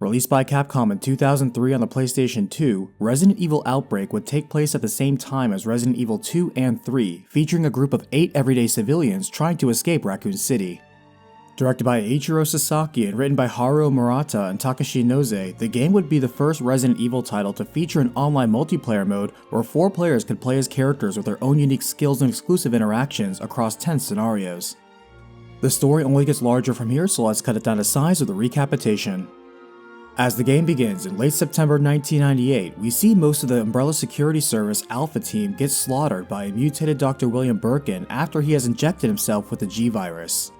Released by Capcom in 2003 on the PlayStation 2, Resident Evil Outbreak would take place at the same time as Resident Evil 2 and 3, featuring a group of 8 everyday civilians trying to escape Raccoon City. Directed by Eiichiro Sasaki and written by Haruo Murata and Takashi Noze, the game would be the first Resident Evil title to feature an online multiplayer mode where 4 players could play as characters with their own unique skills and exclusive interactions across 10 scenarios. The story only gets larger from here, so let's cut it down to size with a recapitation. As the game begins in late September 1998, we see most of the Umbrella Security Service Alpha team get slaughtered by a mutated Dr. William Birkin after he has injected himself with the G-Virus.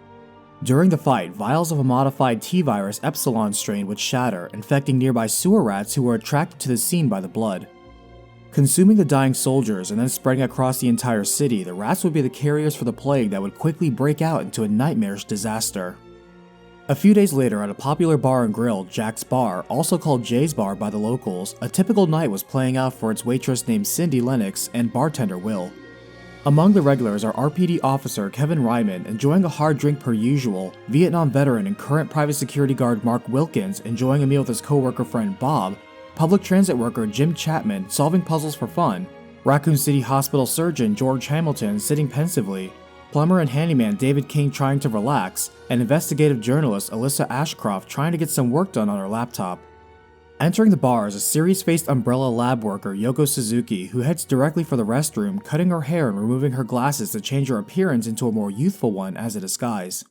During the fight, vials of a modified T-Virus Epsilon strain would shatter, infecting nearby sewer rats who were attracted to the scene by the blood. Consuming the dying soldiers and then spreading across the entire city, the rats would be the carriers for the plague that would quickly break out into a nightmarish disaster. A few days later, at a popular bar and grill, Jack's Bar, also called Jay's Bar by the locals, a typical night was playing out for its waitress named Cindy Lennox and bartender Will. Among the regulars are RPD officer Kevin Ryman enjoying a hard drink per usual, Vietnam veteran and current private security guard Mark Wilkins enjoying a meal with his co-worker friend Bob, public transit worker Jim Chapman solving puzzles for fun, Raccoon City Hospital surgeon George Hamilton sitting pensively, plumber and handyman David King trying to relax, and investigative journalist Alyssa Ashcroft trying to get some work done on her laptop. Entering the bar is a serious-faced Umbrella lab worker Yoko Suzuki who heads directly for the restroom, cutting her hair and removing her glasses to change her appearance into a more youthful one as a disguise.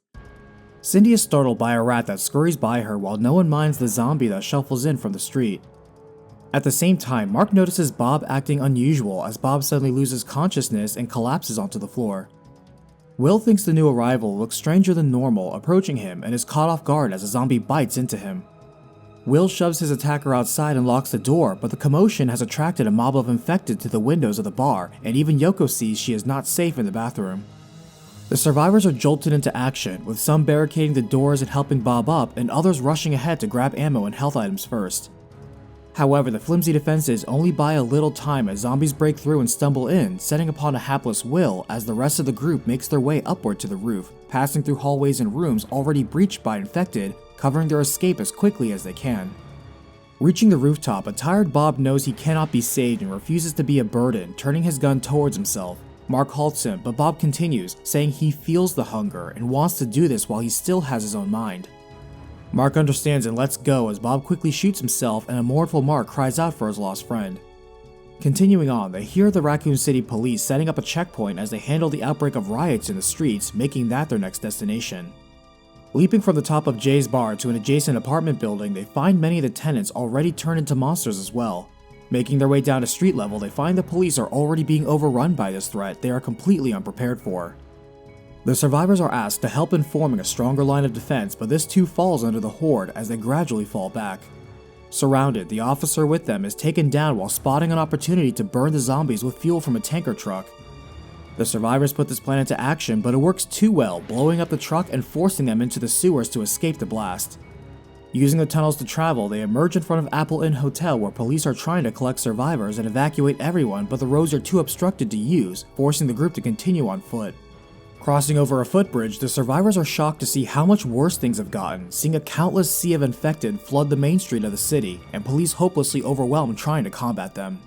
Cindy is startled by a rat that scurries by her while no one minds the zombie that shuffles in from the street. At the same time, Mark notices Bob acting unusual as Bob suddenly loses consciousness and collapses onto the floor. Will thinks the new arrival looks stranger than normal, approaching him, and is caught off guard as a zombie bites into him. Will shoves his attacker outside and locks the door, but the commotion has attracted a mob of infected to the windows of the bar, and even Yoko sees she is not safe in the bathroom. The survivors are jolted into action, with some barricading the doors and helping Bob up, and others rushing ahead to grab ammo and health items first. However, the flimsy defenses only buy a little time as zombies break through and stumble in, setting upon a hapless Will as the rest of the group makes their way upward to the roof, passing through hallways and rooms already breached by infected, covering their escape as quickly as they can. Reaching the rooftop, a tired Bob knows he cannot be saved and refuses to be a burden, turning his gun towards himself. Mark halts him, but Bob continues, saying he feels the hunger and wants to do this while he still has his own mind. Mark understands and lets go as Bob quickly shoots himself and a mournful Mark cries out for his lost friend. Continuing on, they hear the Raccoon City police setting up a checkpoint as they handle the outbreak of riots in the streets, making that their next destination. Leaping from the top of Jay's Bar to an adjacent apartment building, they find many of the tenants already turned into monsters as well. Making their way down to street level, they find the police are already being overrun by this threat they are completely unprepared for. The survivors are asked to help in forming a stronger line of defense, but this too falls under the horde as they gradually fall back. Surrounded, the officer with them is taken down while spotting an opportunity to burn the zombies with fuel from a tanker truck. The survivors put this plan into action, but it works too well, blowing up the truck and forcing them into the sewers to escape the blast. Using the tunnels to travel, they emerge in front of Apple Inn Hotel where police are trying to collect survivors and evacuate everyone, but the roads are too obstructed to use, forcing the group to continue on foot. Crossing over a footbridge, the survivors are shocked to see how much worse things have gotten, seeing a countless sea of infected flood the main street of the city, and police hopelessly overwhelmed trying to combat them.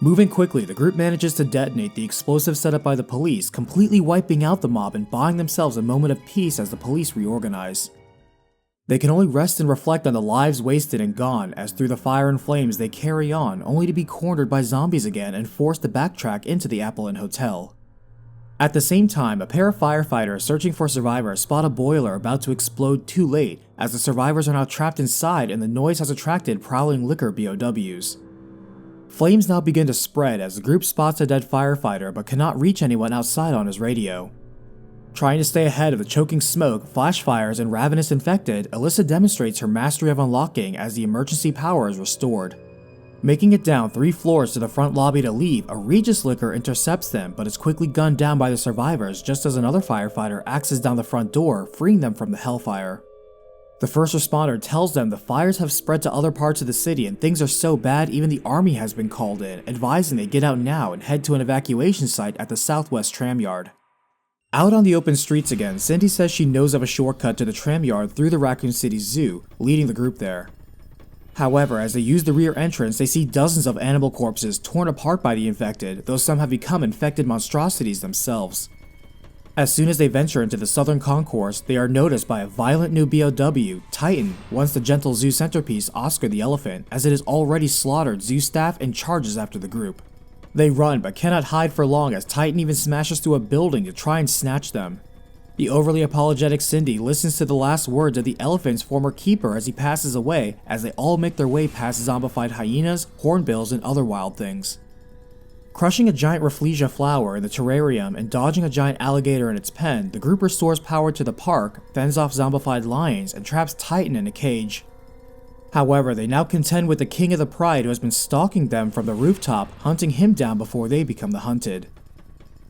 Moving quickly, the group manages to detonate the explosive set up by the police, completely wiping out the mob and buying themselves a moment of peace as the police reorganize. They can only rest and reflect on the lives wasted and gone, as through the fire and flames they carry on, only to be cornered by zombies again and forced to backtrack into the Apple Inn Hotel. At the same time, a pair of firefighters searching for survivors spot a boiler about to explode too late, as the survivors are now trapped inside and the noise has attracted prowling liquor BOWs. Flames now begin to spread as the group spots a dead firefighter but cannot reach anyone outside on his radio. Trying to stay ahead of the choking smoke, flash fires, and ravenous infected, Alyssa demonstrates her mastery of unlocking as the emergency power is restored. Making it down 3 floors to the front lobby to leave, a Regis liquor intercepts them but is quickly gunned down by the survivors just as another firefighter axes down the front door, freeing them from the hellfire. The first responder tells them the fires have spread to other parts of the city and things are so bad even the army has been called in, advising they get out now and head to an evacuation site at the southwest tram yard. Out on the open streets again, Cindy says she knows of a shortcut to the tram yard through the Raccoon City Zoo, leading the group there. However, as they use the rear entrance, they see dozens of animal corpses torn apart by the infected, though some have become infected monstrosities themselves. As soon as they venture into the southern concourse, they are noticed by a violent new BOW, Titan, once the gentle zoo centerpiece Oscar the elephant, as it has already slaughtered zoo staff and charges after the group. They run but cannot hide for long as Titan even smashes through a building to try and snatch them. The overly apologetic Cindy listens to the last words of the elephant's former keeper as he passes away, as they all make their way past zombified hyenas, hornbills, and other wild things. Crushing a giant Rafflesia flower in the terrarium and dodging a giant alligator in its pen, the group restores power to the park, fends off zombified lions, and traps Titan in a cage. However, they now contend with the king of the pride who has been stalking them from the rooftop, hunting him down before they become the hunted.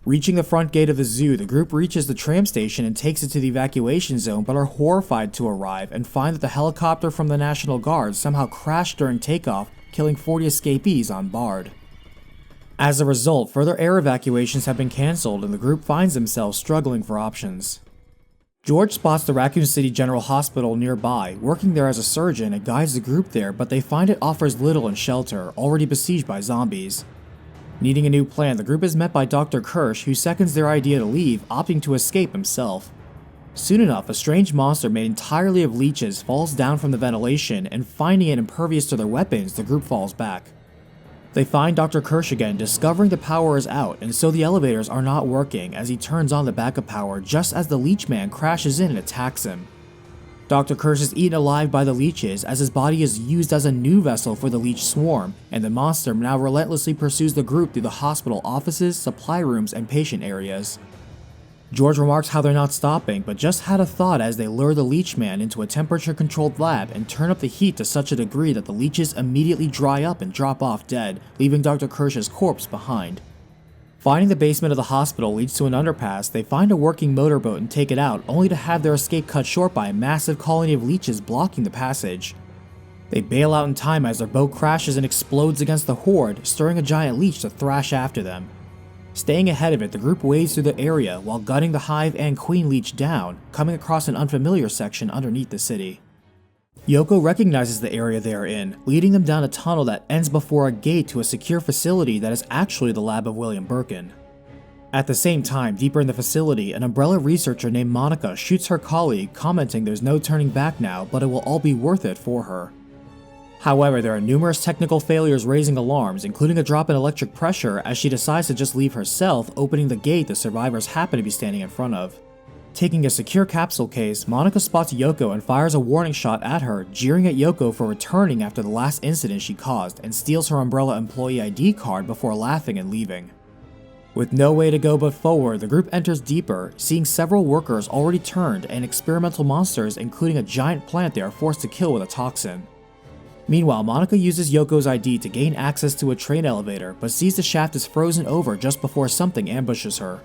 Reaching the front gate of the zoo, the group reaches the tram station and takes it to the evacuation zone, but are horrified to arrive and find that the helicopter from the National Guard somehow crashed during takeoff, killing 40 escapees on board. As a result, further air evacuations have been cancelled and the group finds themselves struggling for options. George spots the Raccoon City General Hospital nearby, working there as a surgeon, and guides the group there, but they find it offers little in shelter, already besieged by zombies. Needing a new plan, the group is met by Dr. Kirsch, who seconds their idea to leave, opting to escape himself. Soon enough, a strange monster made entirely of leeches falls down from the ventilation, and finding it impervious to their weapons, the group falls back. They find Dr. Kirsch again, discovering the power is out, and so the elevators are not working as he turns on the backup power just as the leech man crashes in and attacks him. Dr. Kirsch is eaten alive by the leeches as his body is used as a new vessel for the leech swarm, and the monster now relentlessly pursues the group through the hospital offices, supply rooms, and patient areas. George remarks how they're not stopping, but just had a thought as they lure the leech man into a temperature-controlled lab and turn up the heat to such a degree that the leeches immediately dry up and drop off dead, leaving Dr. Kirsch's corpse behind. Finding the basement of the hospital leads to an underpass, they find a working motorboat and take it out, only to have their escape cut short by a massive colony of leeches blocking the passage. They bail out in time as their boat crashes and explodes against the horde, stirring a giant leech to thrash after them. Staying ahead of it, the group wades through the area while gutting the hive and queen leech down, coming across an unfamiliar section underneath the city. Yoko recognizes the area they are in, leading them down a tunnel that ends before a gate to a secure facility that is actually the lab of William Birkin. At the same time, deeper in the facility, an Umbrella researcher named Monica shoots her colleague, commenting there's no turning back now, but it will all be worth it for her. However, there are numerous technical failures raising alarms, including a drop in electric pressure as she decides to just leave herself, opening the gate the survivors happen to be standing in front of. Taking a secure capsule case, Monica spots Yoko and fires a warning shot at her, jeering at Yoko for returning after the last incident she caused, and steals her Umbrella employee ID card before laughing and leaving. With no way to go but forward, the group enters deeper, seeing several workers already turned and experimental monsters, including a giant plant they are forced to kill with a toxin. Meanwhile, Monica uses Yoko's ID to gain access to a train elevator, but sees the shaft is frozen over just before something ambushes her.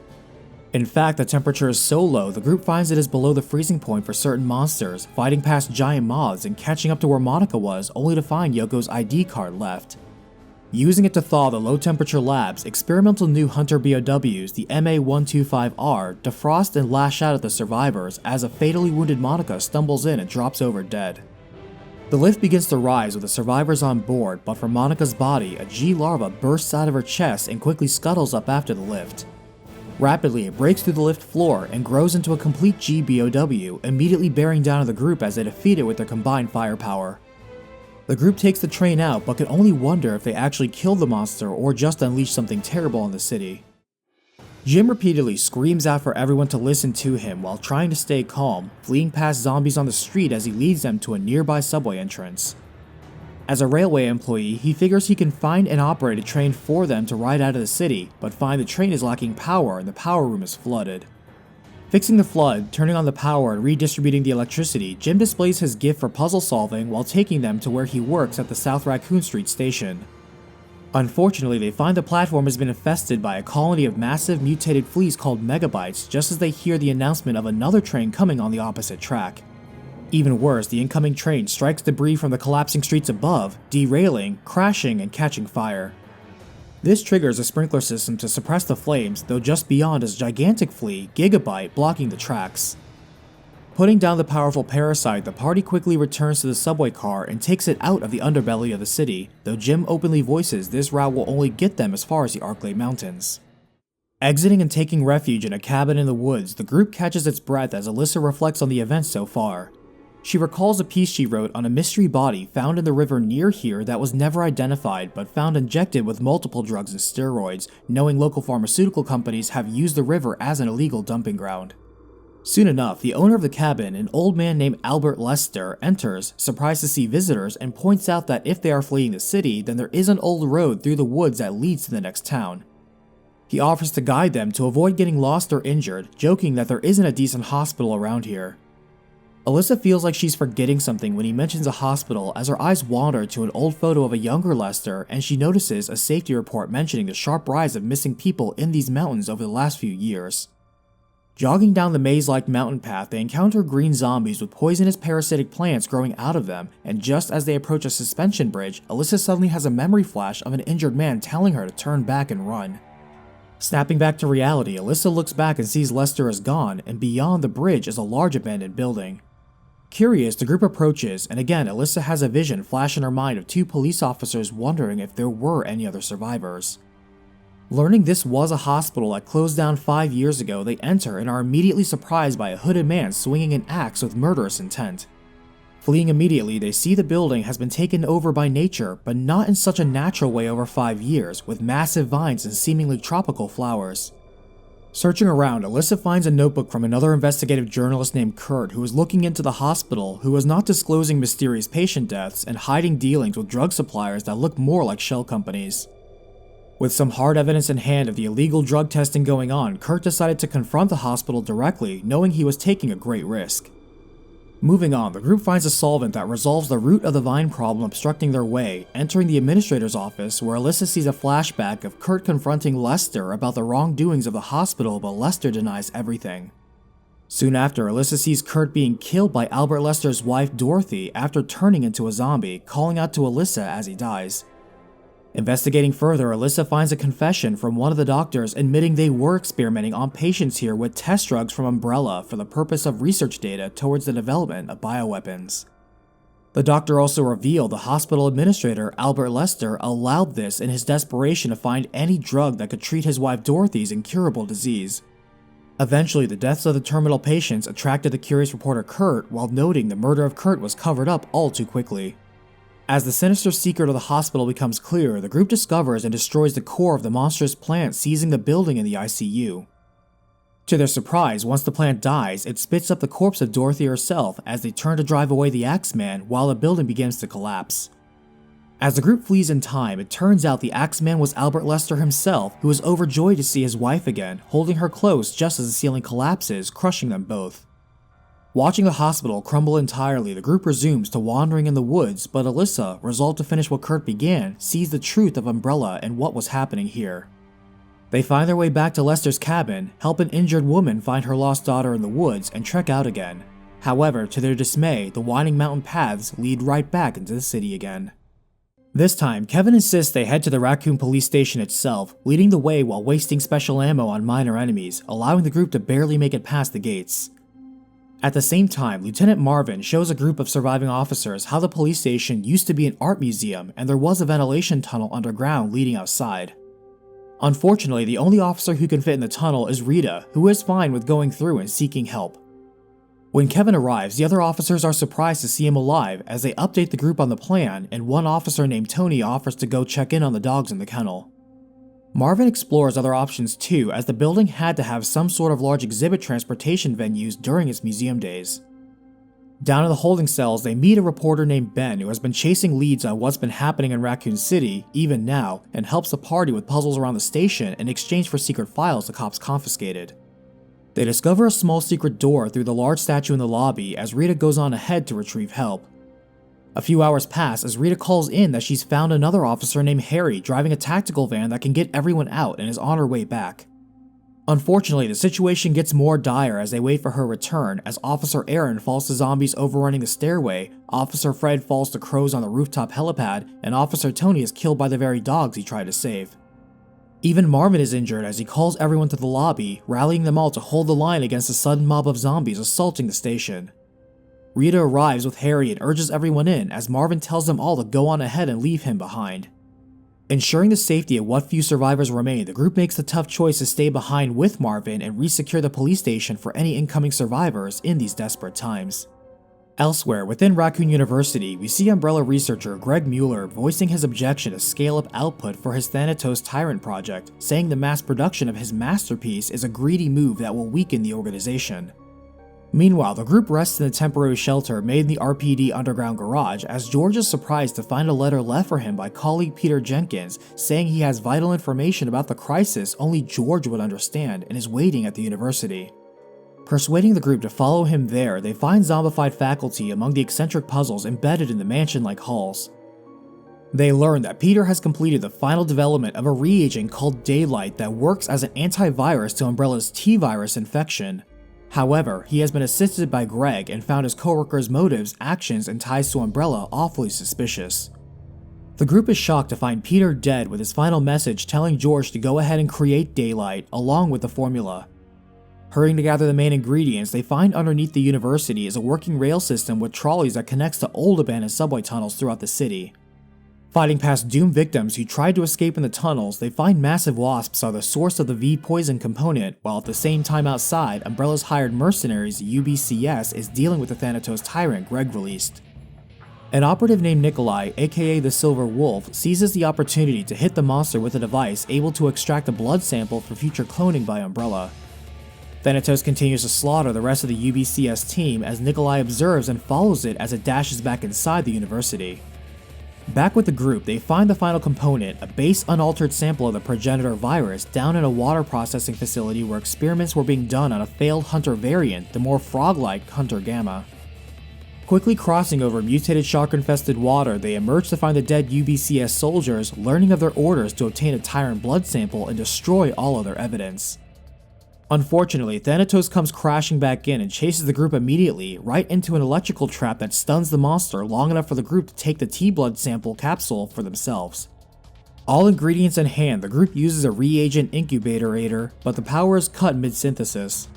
In fact, the temperature is so low, the group finds it is below the freezing point for certain monsters, fighting past giant moths and catching up to where Monica was, only to find Yoko's ID card left. Using it to thaw the low-temperature labs, experimental new Hunter BOWs, the MA-125R, defrost and lash out at the survivors as a fatally wounded Monica stumbles in and drops over dead. The lift begins to rise with the survivors on board, but for Monica's body, a G larva bursts out of her chest and quickly scuttles up after the lift. Rapidly, it breaks through the lift floor and grows into a complete GBOW, immediately bearing down on the group as they defeat it with their combined firepower. The group takes the train out, but can only wonder if they actually killed the monster or just unleashed something terrible in the city. Jim repeatedly screams out for everyone to listen to him while trying to stay calm, fleeing past zombies on the street as he leads them to a nearby subway entrance. As a railway employee, he figures he can find and operate a train for them to ride out of the city, but find the train is lacking power and the power room is flooded. Fixing the flood, turning on the power, and redistributing the electricity, Jim displays his gift for puzzle solving while taking them to where he works at the South Raccoon Street station. Unfortunately, they find the platform has been infested by a colony of massive mutated fleas called megabytes just as they hear the announcement of another train coming on the opposite track. Even worse, the incoming train strikes debris from the collapsing streets above, derailing, crashing, and catching fire. This triggers a sprinkler system to suppress the flames, though just beyond is a gigantic flea, Gigabyte, blocking the tracks. Putting down the powerful parasite, the party quickly returns to the subway car and takes it out of the underbelly of the city, though Jim openly voices this route will only get them as far as the Arklay Mountains. Exiting and taking refuge in a cabin in the woods, the group catches its breath as Alyssa reflects on the events so far. She recalls a piece she wrote on a mystery body found in the river near here that was never identified but found injected with multiple drugs and steroids, knowing local pharmaceutical companies have used the river as an illegal dumping ground. Soon enough, the owner of the cabin, an old man named Albert Lester, enters, surprised to see visitors, and points out that if they are fleeing the city, then there is an old road through the woods that leads to the next town. He offers to guide them to avoid getting lost or injured, joking that there isn't a decent hospital around here. Alyssa feels like she's forgetting something when he mentions a hospital as her eyes wander to an old photo of a younger Lester, and she notices a safety report mentioning the sharp rise of missing people in these mountains over the last few years. Jogging down the maze-like mountain path, they encounter green zombies with poisonous parasitic plants growing out of them, and just as they approach a suspension bridge, Alyssa suddenly has a memory flash of an injured man telling her to turn back and run. Snapping back to reality, Alyssa looks back and sees Lester is gone, and beyond the bridge is a large abandoned building. Curious, the group approaches, and again Alyssa has a vision flash in her mind of two police officers wondering if there were any other survivors. Learning this was a hospital that closed down 5 years ago, they enter and are immediately surprised by a hooded man swinging an axe with murderous intent. Fleeing immediately, they see the building has been taken over by nature, but not in such a natural way over 5 years, with massive vines and seemingly tropical flowers. Searching around, Alyssa finds a notebook from another investigative journalist named Kurt who was looking into the hospital, who was not disclosing mysterious patient deaths and hiding dealings with drug suppliers that look more like shell companies. With some hard evidence in hand of the illegal drug testing going on, Kurt decided to confront the hospital directly, knowing he was taking a great risk. Moving on, the group finds a solvent that resolves the root of the vine problem obstructing their way, entering the administrator's office where Alyssa sees a flashback of Kurt confronting Lester about the wrongdoings of the hospital, but Lester denies everything. Soon after, Alyssa sees Kurt being killed by Albert Lester's wife Dorothy after turning into a zombie, calling out to Alyssa as he dies. Investigating further, Alyssa finds a confession from one of the doctors admitting they were experimenting on patients here with test drugs from Umbrella for the purpose of research data towards the development of bioweapons. The doctor also revealed the hospital administrator, Albert Lester, allowed this in his desperation to find any drug that could treat his wife Dorothy's incurable disease. Eventually, the deaths of the terminal patients attracted the curious reporter Kurt, while noting the murder of Kurt was covered up all too quickly. As the sinister secret of the hospital becomes clear, the group discovers and destroys the core of the monstrous plant seizing the building in the ICU. To their surprise, once the plant dies, it spits up the corpse of Dorothy herself as they turn to drive away the Axeman while the building begins to collapse. As the group flees in time, it turns out the Axeman was Albert Lester himself, who was overjoyed to see his wife again, holding her close just as the ceiling collapses, crushing them both. Watching the hospital crumble entirely, the group resumes to wandering in the woods, but Alyssa, resolved to finish what Kurt began, sees the truth of Umbrella and what was happening here. They find their way back to Lester's cabin, help an injured woman find her lost daughter in the woods, and trek out again. However, to their dismay, the winding mountain paths lead right back into the city again. This time, Kevin insists they head to the Raccoon police station itself, leading the way while wasting special ammo on minor enemies, allowing the group to barely make it past the gates. At the same time, Lieutenant Marvin shows a group of surviving officers how the police station used to be an art museum and there was a ventilation tunnel underground leading outside. Unfortunately, the only officer who can fit in the tunnel is Rita, who is fine with going through and seeking help. When Kevin arrives, the other officers are surprised to see him alive as they update the group on the plan, and one officer named Tony offers to go check in on the dogs in the kennel. Marvin explores other options too, as the building had to have some sort of large exhibit transportation venues during its museum days. Down in the holding cells, they meet a reporter named Ben who has been chasing leads on what's been happening in Raccoon City, even now, and helps the party with puzzles around the station in exchange for secret files the cops confiscated. They discover a small secret door through the large statue in the lobby as Rita goes on ahead to retrieve help. A few hours pass as Rita calls in that she's found another officer named Harry driving a tactical van that can get everyone out and is on her way back. Unfortunately, the situation gets more dire as they wait for her return, as Officer Aaron falls to zombies overrunning the stairway, Officer Fred falls to crows on the rooftop helipad, and Officer Tony is killed by the very dogs he tried to save. Even Marvin is injured as he calls everyone to the lobby, rallying them all to hold the line against a sudden mob of zombies assaulting the station. Rita arrives with Harry and urges everyone in as Marvin tells them all to go on ahead and leave him behind. Ensuring the safety of what few survivors remain, the group makes the tough choice to stay behind with Marvin and resecure the police station for any incoming survivors in these desperate times. Elsewhere, within Raccoon University, we see Umbrella researcher Greg Mueller voicing his objection to scale up output for his Thanatos Tyrant project, saying the mass production of his masterpiece is a greedy move that will weaken the organization. Meanwhile, the group rests in a temporary shelter made in the RPD underground garage as George is surprised to find a letter left for him by colleague Peter Jenkins saying he has vital information about the crisis only George would understand and is waiting at the university. Persuading the group to follow him there, they find zombified faculty among the eccentric puzzles embedded in the mansion-like halls. They learn that Peter has completed the final development of a reagent called Daylight that works as an antivirus to Umbrella's T-virus infection. However, he has been assisted by Greg and found his co-workers' motives, actions, and ties to Umbrella awfully suspicious. The group is shocked to find Peter dead with his final message telling George to go ahead and create Daylight along with the formula. Hurrying to gather the main ingredients, they find underneath the university is a working rail system with trolleys that connects to old abandoned subway tunnels throughout the city. Fighting past doomed victims who tried to escape in the tunnels, they find massive wasps are the source of the V-poison component, while at the same time outside, Umbrella's hired mercenaries UBCS is dealing with the Thanatos Tyrant Greg released. An operative named Nikolai, aka the Silver Wolf, seizes the opportunity to hit the monster with a device able to extract a blood sample for future cloning by Umbrella. Thanatos continues to slaughter the rest of the UBCS team as Nikolai observes and follows it as it dashes back inside the university. Back with the group, they find the final component, a base unaltered sample of the progenitor virus, down in a water processing facility where experiments were being done on a failed Hunter variant, the more frog-like Hunter Gamma. Quickly crossing over mutated shark-infested water, they emerge to find the dead UBCS soldiers, learning of their orders to obtain a Tyrant blood sample and destroy all other evidence. Unfortunately, Thanatos comes crashing back in and chases the group immediately, right into an electrical trap that stuns the monster long enough for the group to take the T-blood sample capsule for themselves. All ingredients in hand, the group uses a reagent incubator, but the power is cut mid-synthesis.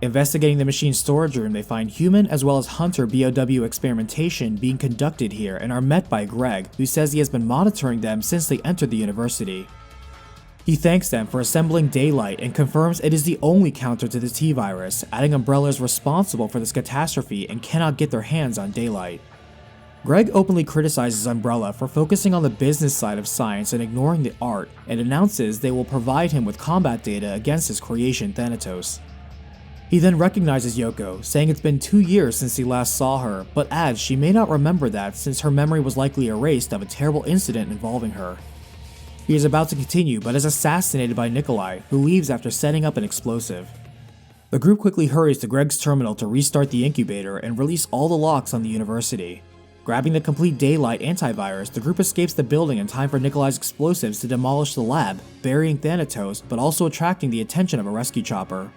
Investigating the machine's storage room, they find human as well as Hunter BOW experimentation being conducted here and are met by Greg, who says he has been monitoring them since they entered the university. He thanks them for assembling Daylight and confirms it is the only counter to the T-virus, adding Umbrella is responsible for this catastrophe and cannot get their hands on Daylight. Greg openly criticizes Umbrella for focusing on the business side of science and ignoring the art, and announces they will provide him with combat data against his creation Thanatos. He then recognizes Yoko, saying it's been 2 years since he last saw her, but adds she may not remember that since her memory was likely erased of a terrible incident involving her. He is about to continue but is assassinated by Nikolai, who leaves after setting up an explosive. The group quickly hurries to Greg's terminal to restart the incubator and release all the locks on the university. Grabbing the complete Daylight antivirus, the group escapes the building in time for Nikolai's explosives to demolish the lab, burying Thanatos but also attracting the attention of a rescue chopper.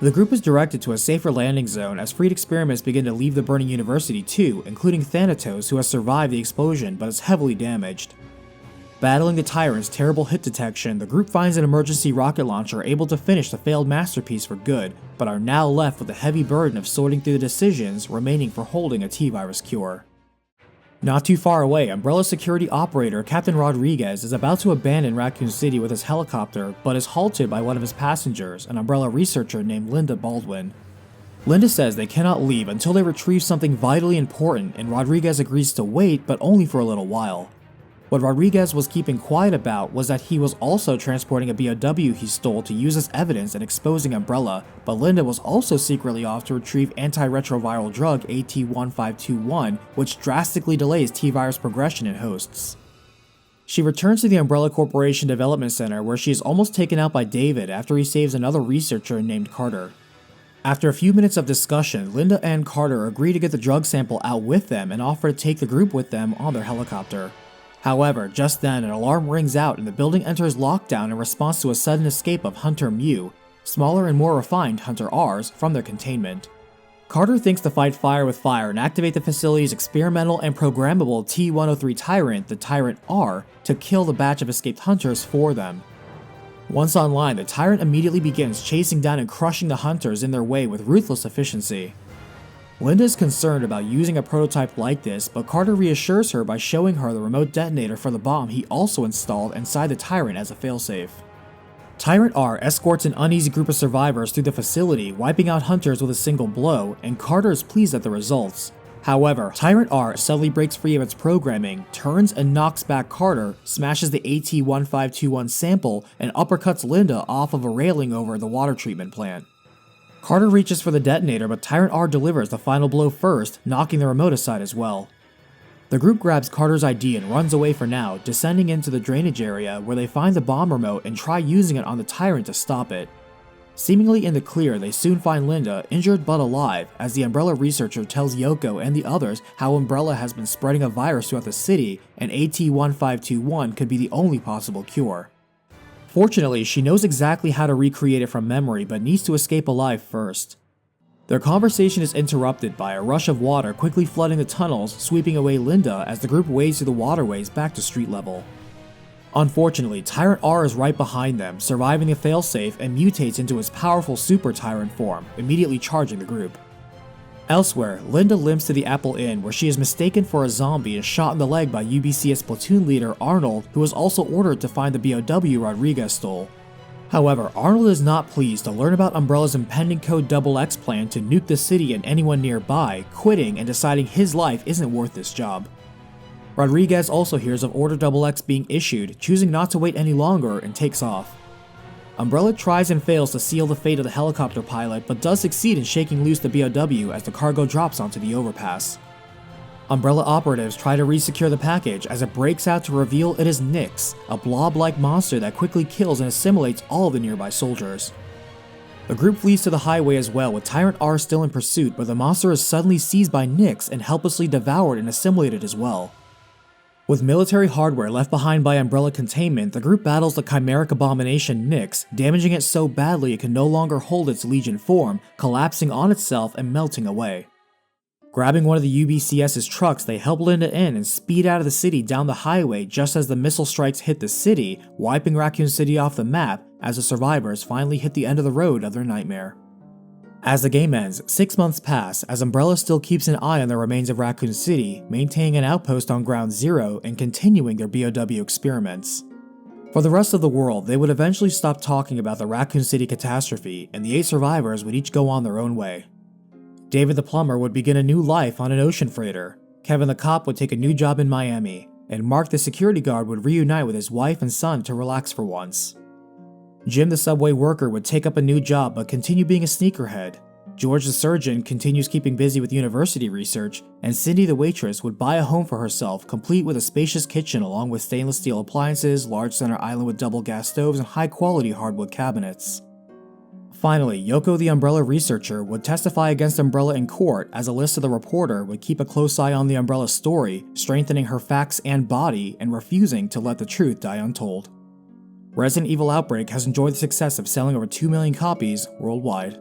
The group is directed to a safer landing zone as freed experiments begin to leave the burning university too, including Thanatos, who has survived the explosion but is heavily damaged. Battling the Tyrant's terrible hit detection, the group finds an emergency rocket launcher able to finish the failed masterpiece for good, but are now left with the heavy burden of sorting through the decisions remaining for holding a T-virus cure. Not too far away, Umbrella security operator Captain Rodriguez is about to abandon Raccoon City with his helicopter, but is halted by one of his passengers, an Umbrella researcher named Linda Baldwin. Linda says they cannot leave until they retrieve something vitally important, and Rodriguez agrees to wait, but only for a little while. What Rodriguez was keeping quiet about was that he was also transporting a BOW he stole to use as evidence in exposing Umbrella, but Linda was also secretly off to retrieve antiretroviral drug AT-1521, which drastically delays T-virus progression in hosts. She returns to the Umbrella Corporation Development Center where she is almost taken out by David after he saves another researcher named Carter. After a few minutes of discussion, Linda and Carter agree to get the drug sample out with them and offer to take the group with them on their helicopter. However, just then an alarm rings out and the building enters lockdown in response to a sudden escape of Hunter Mu, smaller and more refined Hunter Rs, from their containment. Carter thinks to fight fire with fire and activate the facility's experimental and programmable T-103 Tyrant, the Tyrant R, to kill the batch of escaped hunters for them. Once online, the tyrant immediately begins chasing down and crushing the hunters in their way with ruthless efficiency. Linda is concerned about using a prototype like this, but Carter reassures her by showing her the remote detonator for the bomb he also installed inside the Tyrant as a failsafe. Tyrant R escorts an uneasy group of survivors through the facility, wiping out hunters with a single blow, and Carter is pleased at the results. However, Tyrant R suddenly breaks free of its programming, turns and knocks back Carter, smashes the AT-1521 sample, and uppercuts Linda off of a railing over the water treatment plant. Carter reaches for the detonator, but Tyrant R delivers the final blow first, knocking the remote aside as well. The group grabs Carter's ID and runs away for now, descending into the drainage area where they find the bomb remote and try using it on the Tyrant to stop it. Seemingly in the clear, they soon find Linda, injured but alive, as the Umbrella researcher tells Yoko and the others how Umbrella has been spreading a virus throughout the city and AT-1521 could be the only possible cure. Fortunately, she knows exactly how to recreate it from memory but needs to escape alive first. Their conversation is interrupted by a rush of water quickly flooding the tunnels, sweeping away Linda as the group wades through the waterways back to street level. Unfortunately, Tyrant R is right behind them, surviving the failsafe and mutates into his powerful Super Tyrant form, immediately charging the group. Elsewhere, Linda limps to the Apple Inn where she is mistaken for a zombie and shot in the leg by UBCS platoon leader Arnold, who was also ordered to find the BOW Rodriguez stole. However, Arnold is not pleased to learn about Umbrella's impending Code XX plan to nuke the city and anyone nearby, quitting and deciding his life isn't worth this job. Rodriguez also hears of Order XX being issued, choosing not to wait any longer, and takes off. Umbrella tries and fails to seal the fate of the helicopter pilot, but does succeed in shaking loose the BOW as the cargo drops onto the overpass. Umbrella operatives try to re-secure the package as it breaks out to reveal it is Nyx, a blob-like monster that quickly kills and assimilates all of the nearby soldiers. The group flees to the highway as well, with Tyrant R still in pursuit, but the monster is suddenly seized by Nyx and helplessly devoured and assimilated as well. With military hardware left behind by Umbrella containment, the group battles the chimeric abomination Nyx, damaging it so badly it can no longer hold its Legion form, collapsing on itself and melting away. Grabbing one of the UBCS's trucks, they help Linda in and speed out of the city down the highway just as the missile strikes hit the city, wiping Raccoon City off the map as the survivors finally hit the end of the road of their nightmare. As the game ends, 6 months pass as Umbrella still keeps an eye on the remains of Raccoon City, maintaining an outpost on Ground Zero and continuing their BOW experiments. For the rest of the world, they would eventually stop talking about the Raccoon City catastrophe, and the 8 survivors would each go on their own way. David the plumber would begin a new life on an ocean freighter, Kevin the cop would take a new job in Miami, and Mark the security guard would reunite with his wife and son to relax for once. Jim the subway worker would take up a new job but continue being a sneakerhead. George the surgeon continues keeping busy with university research, and Cindy the waitress would buy a home for herself complete with a spacious kitchen along with stainless steel appliances, large center island with double gas stoves, and high quality hardwood cabinets. Finally, Yoko the Umbrella researcher would testify against Umbrella in court as Alyssa the reporter would keep a close eye on the Umbrella story, strengthening her facts and body and refusing to let the truth die untold. Resident Evil Outbreak has enjoyed the success of selling over 2 million copies worldwide.